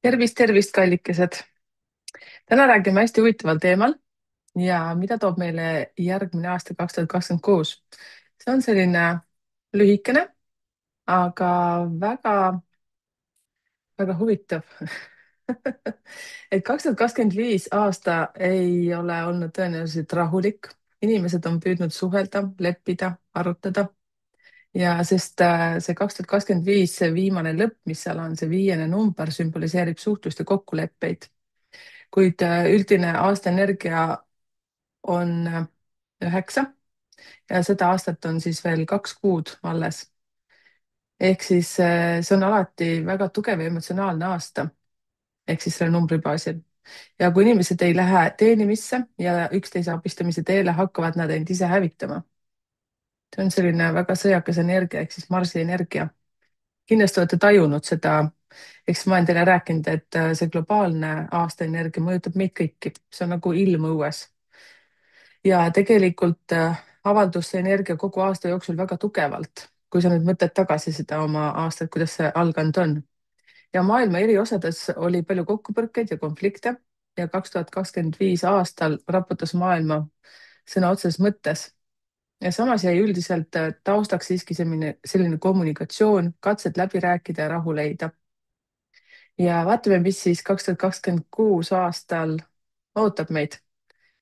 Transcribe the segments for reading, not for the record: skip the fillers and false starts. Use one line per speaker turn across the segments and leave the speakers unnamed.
Tervist, kallikesed. Täna räägime hästi huvitaval teemal ja mida toob meile järgmine aasta 2026. See on selline lühikene, aga väga huvitav. Et 2025 aasta ei ole olnud tõenäoliselt rahulik. Inimesed on püüdnud suhelda, leppida, arutada ja sest see 2025, see viimane lõpp, mis seal on, see viiene number sümboliseerib suhtlust ja kokkuleppeid, kuid üldine aastaenergia on 9 ja seda aastat on siis veel 2 kuud alles. Ehk siis see on alati väga tugev ja emotsionaalne aasta, ehk siis selle numbri baasil. Ja kui inimesed ei lähe teenimisse ja üksteise abistamise teele, hakkavad nad end ise hävitama. See on selline väga sõjakas energia ehk siis Marsi energia. Kindlasti olete tajunud seda, eks ma olen teile rääkinud, et see globaalne aastaenergia mõjutab meid kõiki, see on nagu ilm õues. Ja tegelikult avaldus see energia kogu aasta jooksul väga tugevalt, kui sa nüüd mõtled tagasi seda oma aastat, kuidas see alganud on. Ja maailma eri osades oli palju kokkupõrkeid ja konflikte ja 2025 aastal raputas maailma sõna otseses mõttes. Ja samas jäi üldiselt taustaks siiski selline kommunikatsioon, katsed läbi rääkida ja rahu leida. Ja vaatame, mis siis 2026 aastal ootab meid.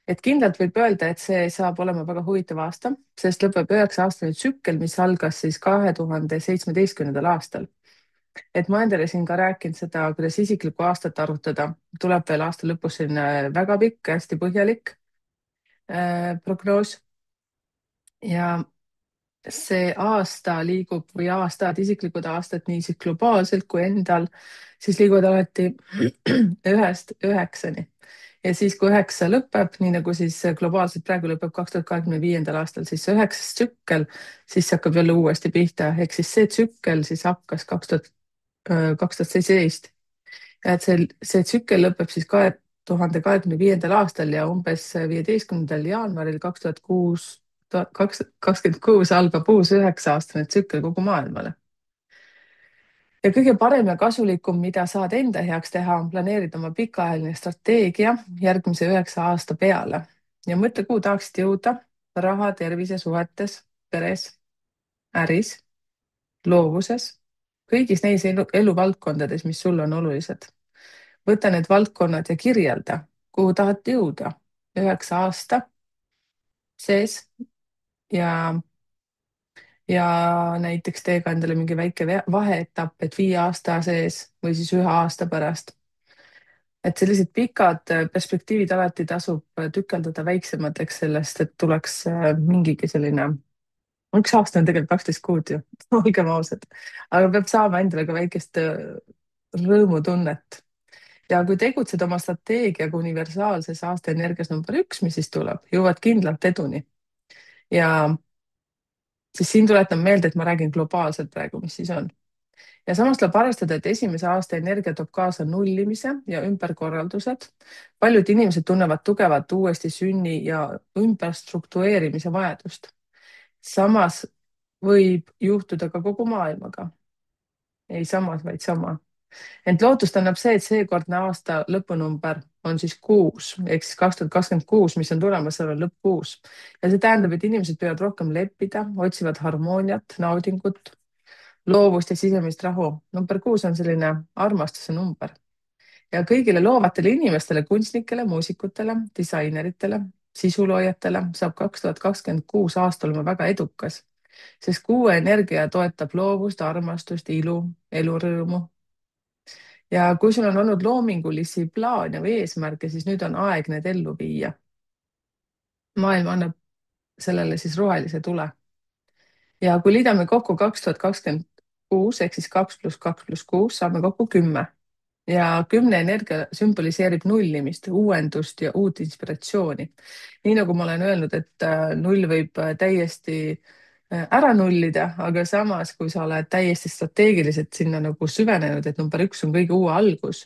Et kindlalt võib öelda, et see saab olema väga huvitav aasta, sest lõpeb 9-aastane tsükkel, mis algas siis 2017. aastal. Et ma endale siin ka rääkinud seda, kuidas isiklikku aastat arutada. Tuleb veel aasta lõpus selline väga pikk, hästi põhjalik prognoos. Ja see aasta liigub või aastad, isiklikud aastad nii siis globaalselt kui endal, siis liiguvad alati 1-9. Ja siis, kui 9 lõpeb, nii nagu siis globaalselt praegu lõpeb 2025. aastal, siis see 9. tsükkel, siis see hakkab jälle uuesti pihta. Ehk siis see tsükkel siis hakkas 2017. Ja et see tsükkel lõpeb siis 2025. aastal ja umbes 15. jaanuaril 2026 algab uus 9-aastane tsükkel kogu maailmale. Ja kõige parem ja kasulikum, mida saad enda heaks teha, on planeerida oma pikaajaline strateegia järgmise 9 aasta peale. Ja mõtle, kuhu tahaksid jõuda raha, tervise, suhetes, peres, äris, loovuses, kõigis neis eluvaldkondades, mis sulle on olulised. Võta need valdkonnad ja kirjelda, kuhu tahad jõuda 9 aasta sees ja näiteks tee ka endale mingi väike vaheetapp, et 5 aasta sees või siis 1 aasta pärast. Et sellised pikad perspektiivid alati tasub tükeldada väiksemateks sellest, et tuleks mingigi selline, 1 aasta on tegelikult 12 kuud ju, olgem ausad, aga peab saama endale ka väikest rõõmutunnet. Ja kui tegutsed oma strateegiaga universaalses aastaenergias number 1, mis siis tuleb, jõuad kindlalt eduni. Ja siis siin tuletan meelde, et ma räägin globaalselt praegu, mis siis on. Ja samas tuleb arvestada, et esimese aasta energia toob kaasa nullimise ja ümberkorraldused. Paljud inimesed tunnevad tugevat uuesti sünni ja ümberstruktureerimise vajadust. Samas võib juhtuda ka kogu maailmaga. Ei samas, vaid sama. Ent lootust annab see, et seekordne aasta lõpunumber on siis 6, ehk siis 2026, mis on tulemas, seal on lõppkuus. Ja see tähendab, et inimesed peavad rohkem leppida, otsivad harmooniat, naudingut, loovust ja sisemist rahu. Number 6 on selline armastuse number. Ja kõigile loovatele inimestele, kunstnikele, muusikutele, disaineritele, sisuloojatele saab 2026 aasta olema väga edukas, sest kuu energia toetab loovust, armastust, ilu, elurõõmu. Ja kui sul on olnud loomingulisi plaane või eesmärke, siis nüüd on aeg need ellu viia. Maailm annab sellele siis rohelise tule. Ja kui liidame kokku 2026 ehk siis 2 + 2 + 6, saame kokku 10. Ja 10 energia sümboliseerib nullimist, uuendust ja uut inspiratsiooni. Nii nagu ma olen öelnud, et null võib täiesti ära nullida, aga samas, kui sa oled täiesti strateegiliselt sinna nagu süvenenud, et number 1 on kõige uue algus,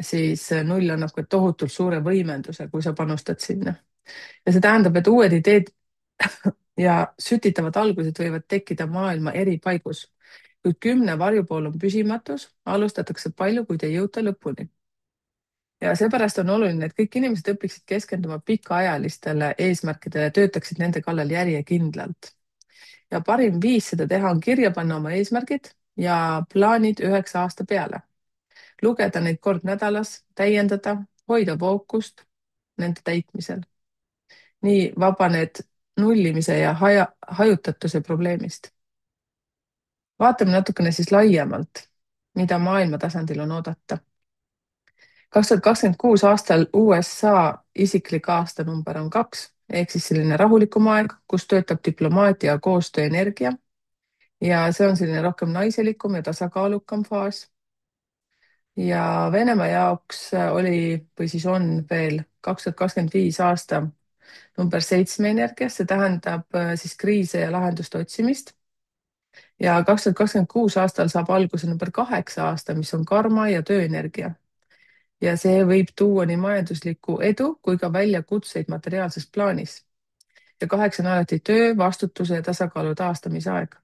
siis null annab ka tohutult suure võimenduse, kui sa panustad sinna. Ja see tähendab, et uued ideed ja sütitavad algused võivad tekkida maailma eri paigus. kuid 10 varjupool on püsimatus, alustatakse palju, kuid ei jõuta lõpuni. Ja seepärast on oluline, et kõik inimesed õpiksid keskenduma pikaajalistele eesmärkidele, töötaksid nende kallal järjekindlalt. Ja parim viis seda teha on kirja panna oma eesmärgid ja plaanid 9 aasta peale. Lugeda neid kord nädalas, täiendada, hoida fookust nende täitmisel. Nii vabaned nullimise ja hajutatuse probleemist. Vaatame natukene siis laiemalt, mida maailma tasandil on oodata. 2026 aastal USA isiklik aastanumber on 2 ehk siis selline rahulikum aeg, kus töötab diplomaatia ja koostöö energia. Ja see on selline rohkem naiselikum ja tasakaalukam faas. Ja Venemaa jaoks oli või siis on veel 2025 aasta number 7 energias, see tähendab siis kriise ja lahenduste otsimist. Ja 2026 aastal saab alguse number 8 aasta, mis on karma ja tööenergia. Ja see võib tuua nii majanduslikku edu kui ka väljakutseid materiaalses plaanis. Ja 8 on alati töö, vastutuse ja tasakaalu taastamise aeg.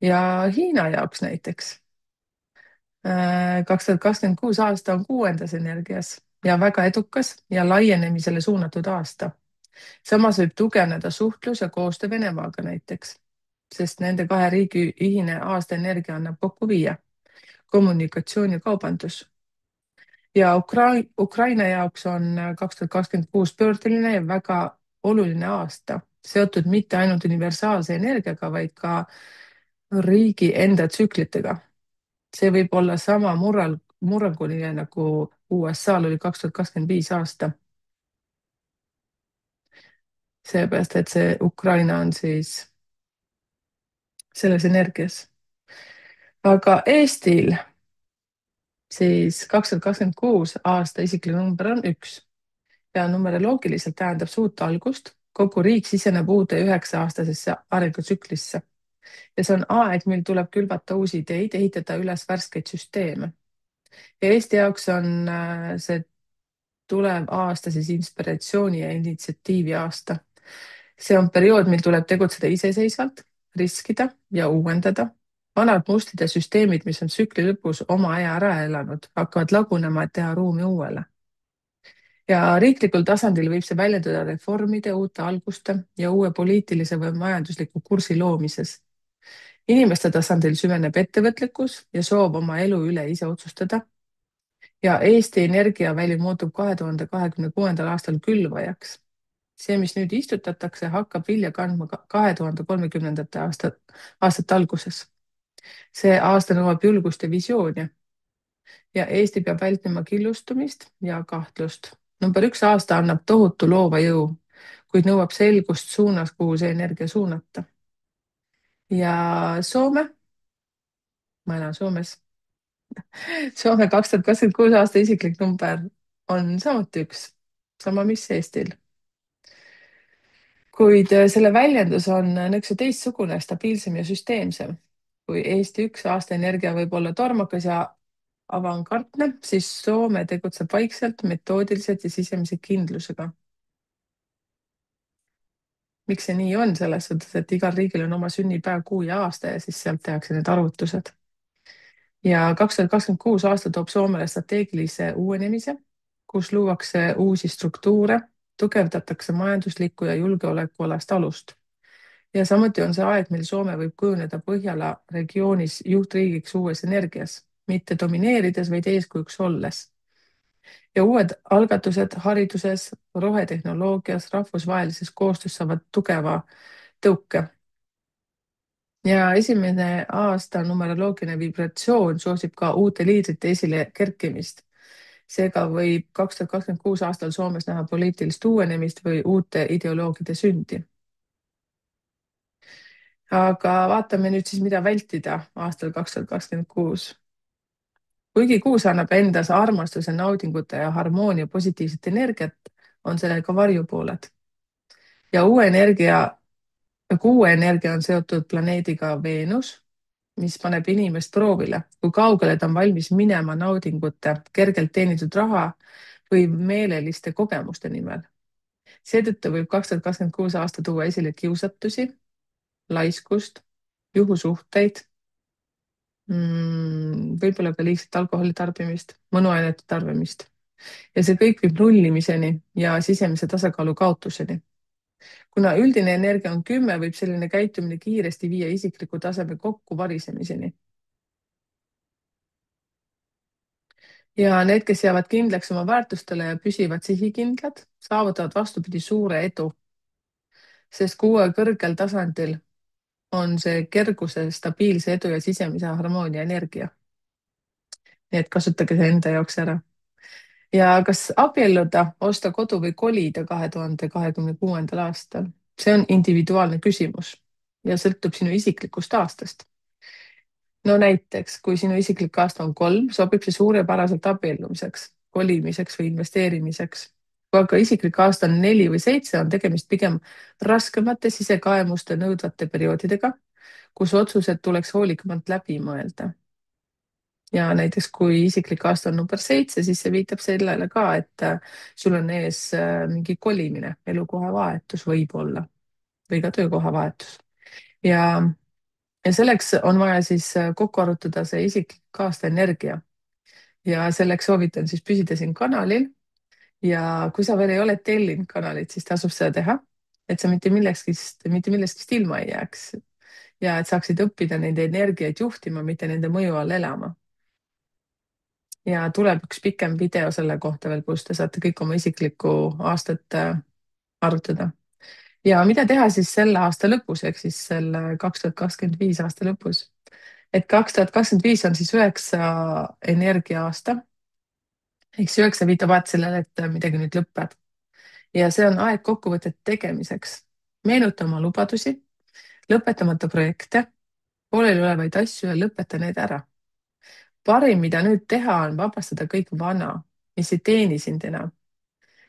Ja Hiina jaoks näiteks 2026 aasta on 6. energias ja väga edukas ja laienemisele suunatud aasta. Samas võib tugevneda suhtlus ja koostöö Venemaaga näiteks, sest nende 2 riigi ühine aasta energia annab kokku 5. Kommunikatsioon ja kaubandus. Ja Ukraina jaoks on 2026 pöördeline ja väga oluline aasta, seotud mitte ainult universaalse energiaga, vaid ka riigi enda tsüklitega. See võib olla sama murranguline nagu USA-l oli 2025 aasta. Seepärast, et see Ukraina on siis selles energias. Aga Eestil siis 2026 aasta isiklik number on 1 ja numeroloogiliselt tähendab suurt algust. Kogu riik siseneb uude 9-aastasesse arengutsüklisse. Ja see on aeg, mil tuleb külvata uusi ideid, ehitada üles värskeid süsteeme. Ja Eesti jaoks on see tulev aasta siis inspiratsiooni ja initsiatiivi aasta. See on periood, mil tuleb tegutseda iseseisvalt, riskida ja uuendada. Vanad mustrid ja süsteemid, mis on tsükli lõpus oma aja ära elanud, hakkavad lagunema, et teha ruumi uuele. Ja riiklikul tasandil võib see väljenduda reformide, uute alguste ja uue poliitilise või majandusliku kursi loomises. Inimeste tasandil süveneb ettevõtlikkus ja soov oma elu üle ise otsustada. Ja Eesti energiaväli muutub 2026. aastal külvajaks. See, mis nüüd istutatakse, hakkab vilja kandma 2030. aastate alguses. See aasta nõuab julgust ja visiooni. Ja Eesti peab vältima killustumist ja kahtlust. Number 1 aasta annab tohutu loova jõu, kuid nõuab selgust suunas, kuhu see energia suunata. Ja Soome, ma elan Soomes. Soome 2026 aasta isiklik number on samuti 1, sama mis Eestil. Kuid selle väljendus on nõksu teistsugune, stabiilsem ja süsteemsem. Kui Eesti 1 aasta energia võib olla tormakas ja avangardne, siis Soome tegutseb vaikselt, metoodiliselt ja sisemise kindlusega. Miks see nii on? Selles suhtes, et igal riigil on oma sünnipäev, kuu ja aasta ja siis sealt tehakse need arvutused. Ja 2026 aasta toob Soomele strateegilise uuenemise, kus luuakse uusi struktuure, tugevdatakse majanduslikku ja julgeolekualast alust. Ja samuti on see aeg, mil Soome võib kujuneda Põhjala regioonis juhtriigiks uues energias, mitte domineerides, vaid eeskujuks olles. Ja uued algatused hariduses, rohetehnoloogias, rahvusvahelises koostöös saavad tugeva tõuke. Ja esimene aasta numeroloogiline vibratsioon soosib ka uute liidrite esile kerkimist. Seega võib 2026 aastal Soomes näha poliitilist uuenemist või uute ideoloogide sündi. Aga vaatame nüüd siis, mida vältida aastal 2026. Kuigi kuus annab endas armastuse, naudingute ja harmoonia positiivset energiat, on sellel ka varjupooled. Ja kuue energia on seotud planeediga Veenus, mis paneb inimest proovile, kui kaugele ta on valmis minema naudingute, kergelt teenitud raha või meeleliste kogemuste nimel. Seetõttu võib 2026 aasta tuua esile kiusatusi, laiskust, juhusuhteid võib-olla ka liigset alkoholi tarbimist, mõnuainete tarbimist ja see kõik viib nullimiseni ja sisemise tasakaalu kaotuseni. kuna üldine energia on 10, võib selline käitumine kiiresti viia isikliku taseme kokkuvarisemiseni. ja need, kes jäävad kindlaks oma väärtustele ja püsivad sihikindlad, saavutavad vastupidi suure edu, sest kui uue kõrgel tasandil on see kerguse, stabiilse edu ja sisemise harmoonia energia. Nii et kasutage see enda jaoks ära. ja kas abielluda, osta kodu või kolida 2026. aastal? See on individuaalne küsimus ja sõltub sinu isiklikust aastast. no näiteks, kui sinu isiklik aasta on 3, sobib see suurepäraselt abiellumiseks, kolimiseks või investeerimiseks. kui aga isiklik aasta on 4 või 7, on tegemist pigem raskemate sisekaemuste nõudvate perioodidega, kus otsused tuleks hoolikamalt läbi mõelda. ja näiteks kui isiklik aasta on number 7, siis see viitab sellele ka, et sul on ees mingi kolimine, elukoha vahetus võib-olla või ka töökoha vahetus. ja, ja selleks on vaja siis kokku arvutada see isiklik aasta energia ja selleks soovitan siis püsida siin kanalil. ja kui sa veel ei ole tellinud kanalit, siis tasub seda teha, et sa mitte millestki ilma ei jääks ja et saaksid õppida nende energiaid juhtima, mitte nende mõju all elama. ja tuleb üks pikem video selle kohta veel, kus te saate kõik oma isiklikku aastat arutada. ja mida teha siis selle aasta lõpus, ehk siis selle 2025 aasta lõpus. et 2025 on siis 9 energia-aasta. ehk siis 9 viitab alati sellele, et midagi nüüd lõpeb. ja see on aeg kokkuvõtete tegemiseks. meenuta oma lubadusi, lõpetamata projekte, pooleliolevaid asju ja lõpeta need ära. parim, mida nüüd teha, on vabastada kõik vana, mis ei teeni sind enam,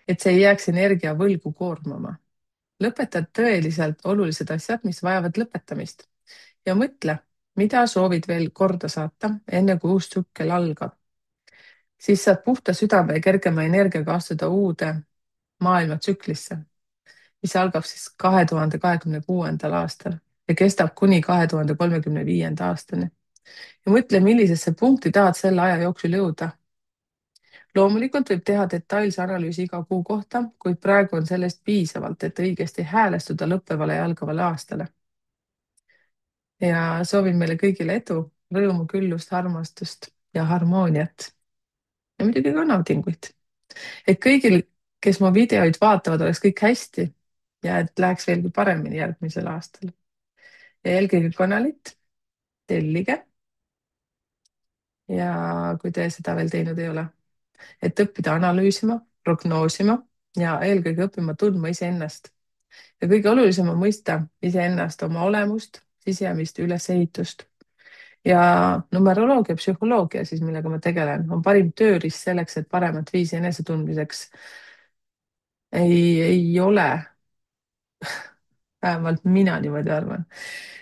et see ei jääks energia võlgu koormama. lõpeta tõeliselt olulised asjad, mis vajavad lõpetamist ja mõtle, mida soovid veel korda saata, enne kui uus tsükkel algab. siis saad puhta südame ja kergema energiaga astuda uude maailmatsüklisse, mis algab siis 2026. aastal ja kestab kuni 2035. aastani. ja mõtle, millisesse punkti tahad selle aja jooksul jõuda. loomulikult võib teha detailse analüüsi iga kuu kohta, kuid praegu on sellest piisavalt, et õigesti häälestuda lõppevale ja algavale aastale. ja soovin meile kõigile edu, rõõmu, küllust, armastust ja harmooniat. ja muidugi ka naudinguid. et kõigil, kes mu videoid vaatavad, oleks kõik hästi ja et läheks veelgi paremini järgmisel aastal. ja jälgige kanalit, tellige. ja kui te seda veel teinud ei ole, et õppida analüüsima, prognoosima ja eelkõige õppima tundma iseennast. ja kõige olulisem on mõista iseennast, oma olemust, sisemist ülesehitust. ja numeroloogia, psühholoogia siis, millega ma tegelen, on parim tööriist selleks, et paremat viisi enesetundmiseks ei ole. vähemalt mina niimoodi arvan.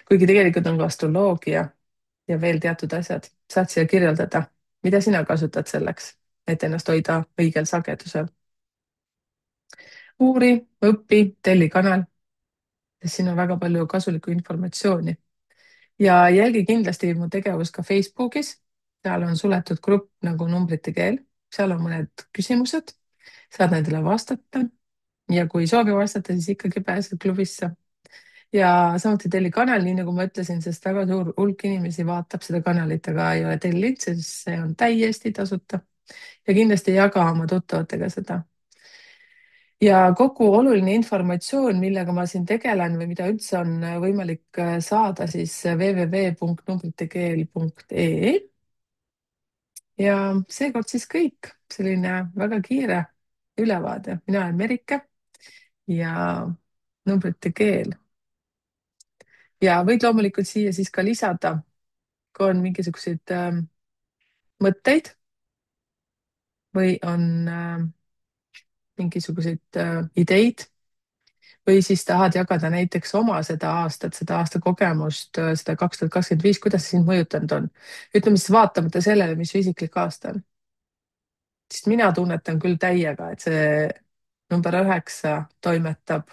kuigi tegelikult on ka astroloogia ja veel teatud asjad. saad siia kirjeldada, mida sina kasutad selleks, et ennast hoida õigel sagedusel. uuri, õpi, telli kanal, sest siin on väga palju kasulikku informatsiooni. ja jälgi kindlasti mu tegevust ka Facebookis. seal on suletud grupp nagu Numbrite keel, seal on mõned küsimused, saad nendele vastata. ja kui ei soovi vastata, siis ikkagi pääsed klubisse. ja samuti telli kanal, nii nagu ma ütlesin, sest väga suur hulk inimesi vaatab seda kanalit, aga ei ole tellinud, sest see on täiesti tasuta. ja kindlasti jaga oma tuttavatega seda. ja kogu oluline informatsioon, millega ma siin tegelen või mida üldse on võimalik saada, siis www.numbritekeel.ee. ja seekord siis kõik, selline väga kiire ülevaade. mina olen Merike ja numbrite keel. ja võid loomulikult siia siis ka lisada, kui on mingisuguseid mõtteid või on mingisuguseid ideid või siis tahad jagada näiteks oma seda aastat, seda aasta kogemust, seda 2025, kuidas see sind mõjutanud on. ütleme siis vaatamata sellele, mis su isiklik aasta on. sest mina tunnetan küll täiega, et see number 9 toimetab,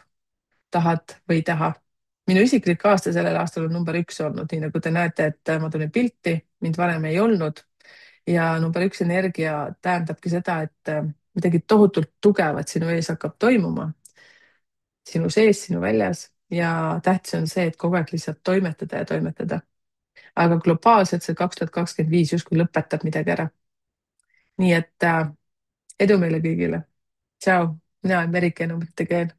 tahad või ei taha. minu isiklik aasta sellel aastal on number 1 olnud, nii nagu te näete, et ma tulin pilti, mind varem ei olnud. ja number 1 energia tähendabki seda, et midagi tohutult tugevat sinu ees hakkab toimuma, sinu sees, sinu väljas ja tähtis on see, et kogu aeg lihtsalt toimetada ja toimetada. aga globaalselt see 2025 justkui lõpetab midagi ära. nii et edu meile kõigile. Tšau, mina olen Merike Enumite Keel.